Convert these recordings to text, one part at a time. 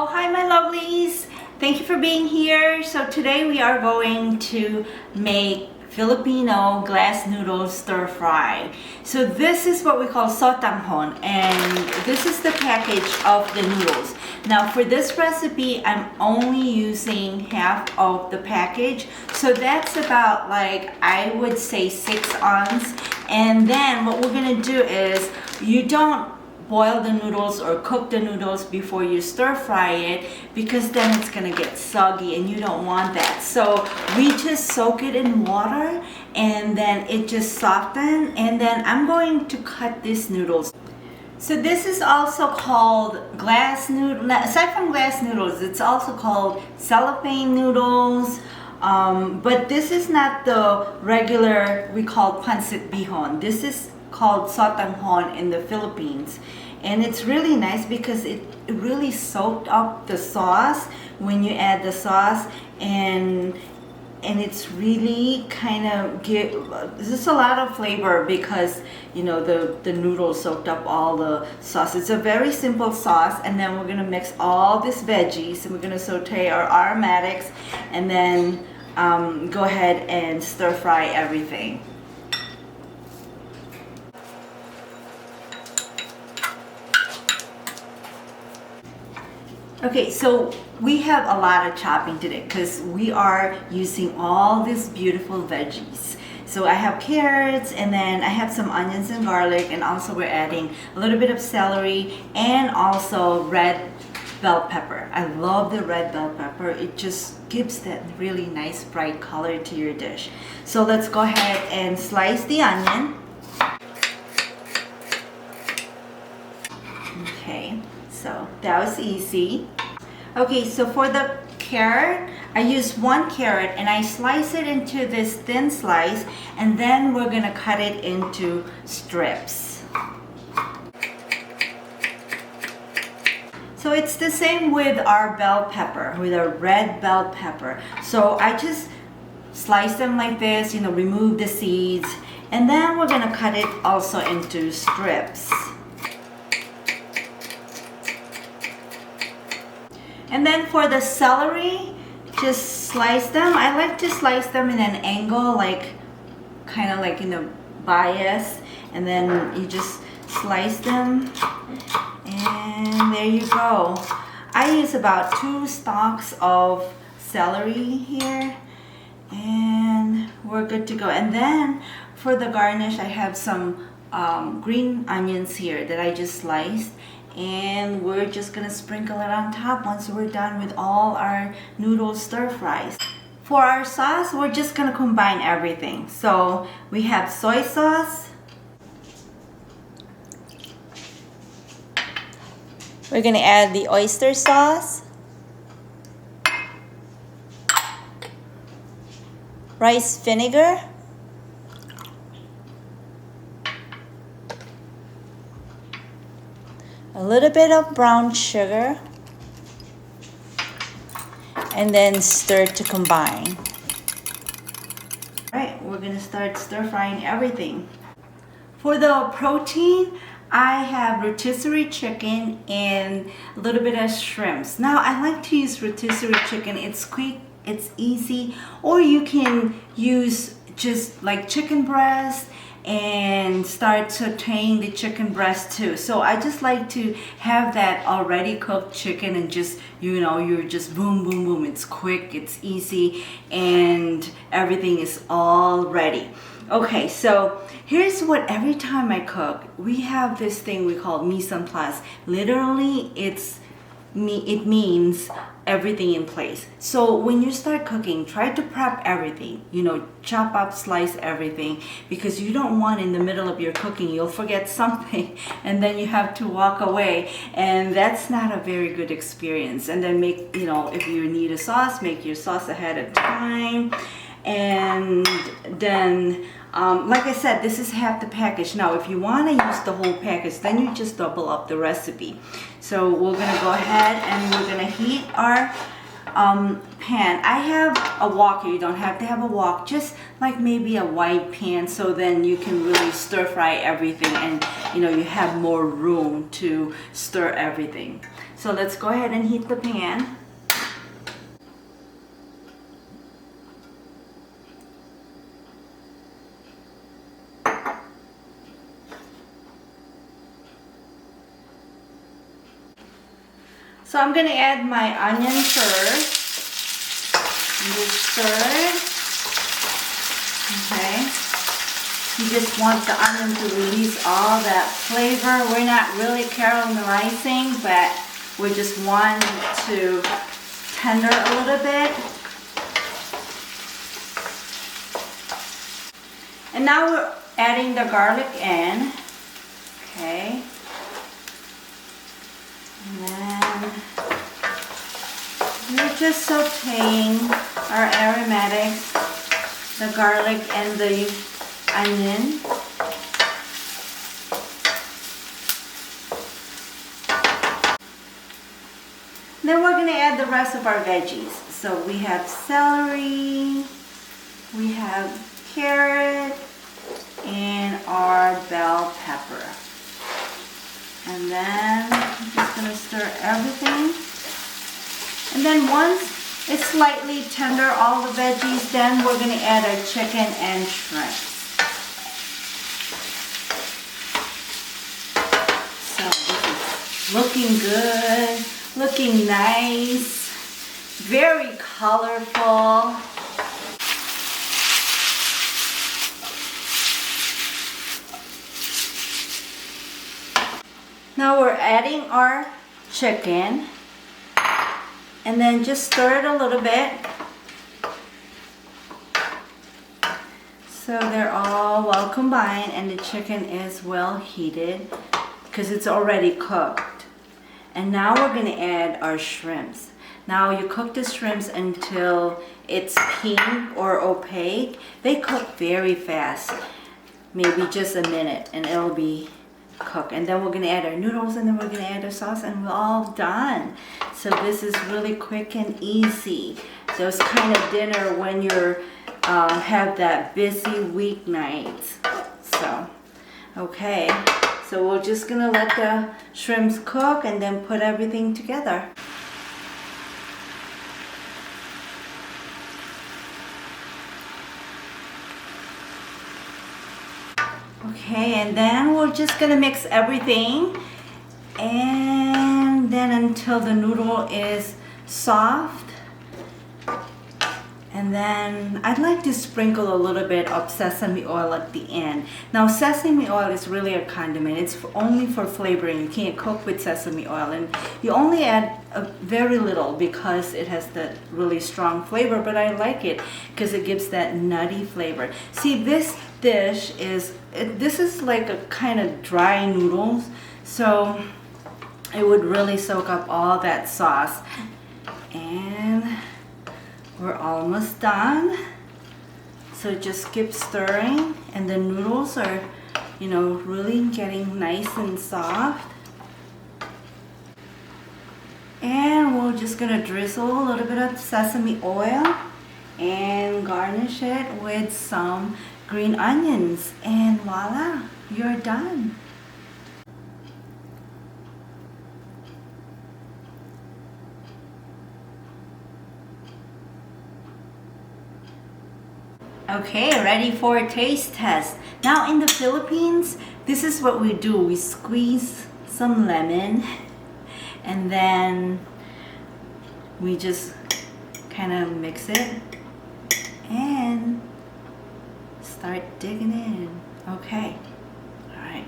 Oh, hi my lovelies! Thank you for being here. So today we are going to make Filipino glass noodle stir fry. So this is what we call sotanghon, and this is the package of the noodles. Now for this recipe, I'm only using half of the package. So that's about, like, I would say 6 ounce. And then what we're gonna do is, you don't boil the noodles or cook the noodles before you stir fry it, because then it's gonna get soggy and you don't want that. So we just soak it in water and then it just softens, and then I'm going to cut these noodles. So this is also called glass noodle. Aside from glass noodles, it's also called cellophane noodles. But this is not the regular, we call pancit bihon. This is called sotanghon in the Philippines, and it's really nice because it really soaked up the sauce when you add the sauce, and it's really kind of this is a lot of flavor because, you know, the noodles soaked up all the sauce. It's a very simple sauce, and then we're gonna mix all these veggies and we're gonna saute our aromatics, and then go ahead and stir fry everything. Okay, so we have a lot of chopping today because we are using all these beautiful veggies. So I have carrots, and then I have some onions and garlic, and also we're adding a little bit of celery and also red bell pepper. I love the red bell pepper. It just gives that really nice bright color to your dish. So let's go ahead and slice the onion. Okay, so that was easy. Okay, so for the carrot, I use 1 carrot and I slice it into this thin slice, and then we're gonna cut it into strips. So it's the same with our bell pepper, with our red bell pepper. So I just slice them like this, you know, remove the seeds, and then we're gonna cut it also into strips. And then for the celery, just slice them. I like to slice them in an angle, like kind of like in a bias, and then you just slice them, and there you go. I use about 2 stalks of celery here, and we're good to go. And then for the garnish, I have some green onions here that I just sliced, and we're just gonna sprinkle it on top once we're done with all our noodle stir fries. For our sauce, we're just gonna combine everything. So we have soy sauce, we're gonna add the oyster sauce, rice vinegar, a little bit of brown sugar, and then stir to combine. All right, we're gonna start stir frying everything. For the protein, I have rotisserie chicken and a little bit of shrimps. Now I like to use rotisserie chicken. It's quick, it's easy, or you can use just like chicken breast and start sauteing the chicken breast too. So I just like to have that already cooked chicken, and just, you know, you're just boom, boom, boom. It's quick, it's easy, and everything is all ready. Okay, so here's what, every time I cook, we have this thing we call mise en place. Literally, it means everything in place. So when you start cooking, try to prep everything, you know, chop up, slice everything, because you don't want in the middle of your cooking you'll forget something and then you have to walk away, and that's not a very good experience. And then make, you know, if you need a sauce, make your sauce ahead of time. And then like I said, this is half the package. Now if you want to use the whole package, then you just double up the recipe. So we're gonna go ahead and we're gonna heat our pan. I have a wok. You don't have to have a wok, just like maybe a wide pan, so then you can really stir fry everything, and you know, you have more room to stir everything. So let's go ahead and heat the pan. So I'm going to add my onion first. Just stir it. Okay. You just want the onion to release all that flavor. We're not really caramelizing, but we just want to tender a little bit. And now we're adding the garlic in. Okay. And then we're just sauteing our aromatics, the garlic and the onion. Then we're going to add the rest of our veggies. So we have celery, we have carrot, and our bell pepper. And then I'm just going to stir everything. And then once it's slightly tender, all the veggies, then we're going to add our chicken and shrimp. So this is looking good, looking nice, very colorful. Now we're adding our chicken, and then just stir it a little bit so they're all well combined and the chicken is well heated because it's already cooked. And now we're going to add our shrimps. Now you cook the shrimps until it's pink or opaque. They cook very fast, maybe just a minute, and it'll be cook. And then we're going to add our noodles, and then we're going to add our sauce, and we're all done. So this is really quick and easy. Those kind of dinner when you're have that busy weeknight. So okay, so we're just going to let the shrimps cook and then put everything together. Okay, and then we're just gonna mix everything, and then until the noodle is soft. And then I'd like to sprinkle a little bit of sesame oil at the end. Now sesame oil is really a condiment. It's only for flavoring. You can't cook with sesame oil, and you only add a very little because it has that really strong flavor, but I like it because it gives that nutty flavor. See, this dish is, this is like a kind of dry noodles, so it would really soak up all that sauce. And we're almost done. So just keep stirring, and the noodles are, you know, really getting nice and soft. And we're just gonna drizzle a little bit of sesame oil and garnish it with some green onions, and voila, you're done. Okay, ready for a taste test. Now in the Philippines, this is what we do. We squeeze some lemon, and then we just kind of mix it and start digging in. Okay, all right,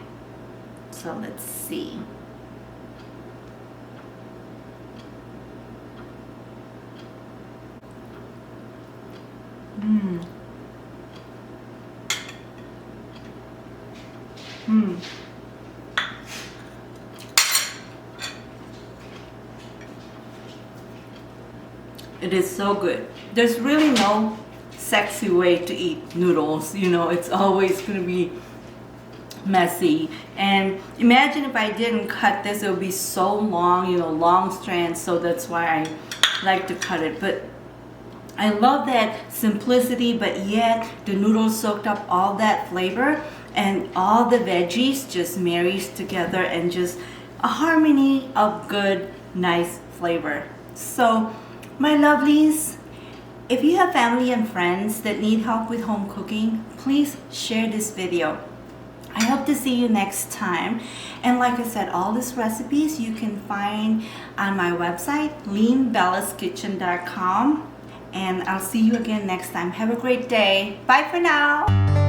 so let's see. It is so good. There's really no sexy way to eat noodles. You know, it's always going to be messy. And imagine if I didn't cut this, it would be so long, you know, long strands. So that's why I like to cut it. But I love that simplicity, but yet the noodles soaked up all that flavor, and all the veggies just marries together, and just a harmony of good nice flavor. So my lovelies, if you have family and friends that need help with home cooking, please share this video. I hope to see you next time. And like I said, all these recipes you can find on my website, leanbellaskitchen.com. And I'll see you again next time. Have a great day. Bye for now.